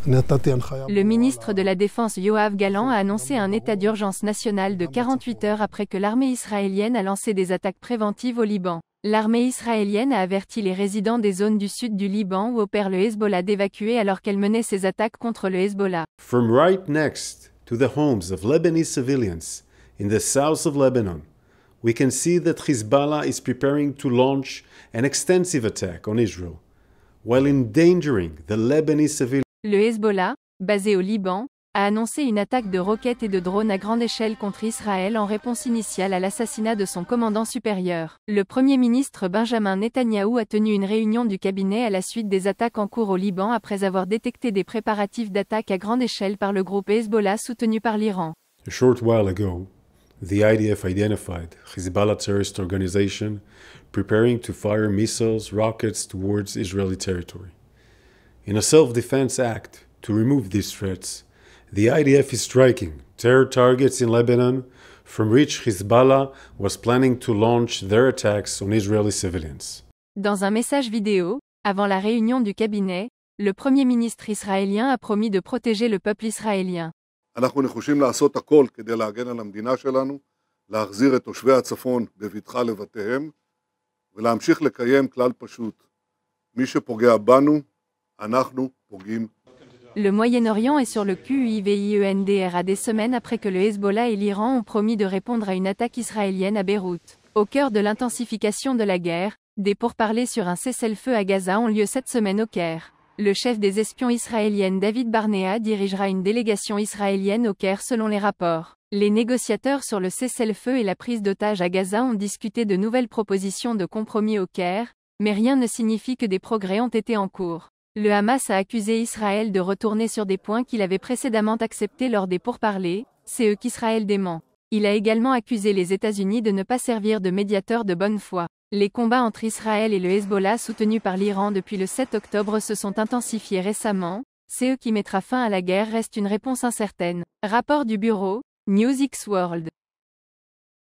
Le ministre de la Défense Yoav Gallant a annoncé un état d'urgence national de 48 heures après que l'armée israélienne a lancé des attaques préventives au Liban. L'armée israélienne a averti les résidents des zones du sud du Liban où opère le Hezbollah d'évacuer alors qu'elle menait ses attaques contre le Hezbollah. From right next to the homes of Lebanese civilians in the south of Lebanon, we can see that Hezbollah is preparing to launch an extensive attack on Israel, while endangering the Lebanese civilians. Le Hezbollah, basé au Liban, a annoncé une attaque de roquettes et de drones à grande échelle contre Israël en réponse initiale à l'assassinat de son commandant supérieur. Le Premier ministre Benjamin Netanyahou a tenu une réunion du cabinet à la suite des attaques en cours au Liban après avoir détecté des préparatifs d'attaque à grande échelle par le groupe Hezbollah soutenu par l'Iran. A short while ago, the IDF identified Hezbollah terrorist organization preparing to fire missiles, rockets towards Israeli territory. In a self-defense act to remove these threats, the IDF is striking terror targets in Lebanon from which Hezbollah was planning to launch their attacks on Israeli civilians. Dans un message vidéo, avant la réunion du cabinet, le Premier ministre israélien a promis de protéger le peuple israélien. אנחנו נחושים לעשות הכל כדי להגן על המדינה שלנו, להחזיר את תושבי הצפון בבטחה לבתיהם, ולהמשיך לקיים כלל פשוט. מי שפוגע בנו, אנחנו פוגעים. Le Moyen-Orient est sur le QIVIENDR à des semaines après que le Hezbollah et l'Iran ont promis de répondre à une attaque israélienne à Beyrouth. Au cœur de l'intensification de la guerre, des pourparlers sur un cessez-le-feu à Gaza ont lieu cette semaine au Caire. Le chef des espions israéliennes David Barnea dirigera une délégation israélienne au Caire selon les rapports. Les négociateurs sur le cessez-le-feu et la prise d'otages à Gaza ont discuté de nouvelles propositions de compromis au Caire, mais rien ne signifie que des progrès ont été en cours. Le Hamas a accusé Israël de retourner sur des points qu'il avait précédemment acceptés lors des pourparlers, c'est eux qu'Israël dément. Il a également accusé les États-Unis de ne pas servir de médiateur de bonne foi. Les combats entre Israël et le Hezbollah soutenus par l'Iran depuis le 7 octobre se sont intensifiés récemment, c'est eux qui mettra fin à la guerre reste une réponse incertaine. Rapport du bureau, News X World.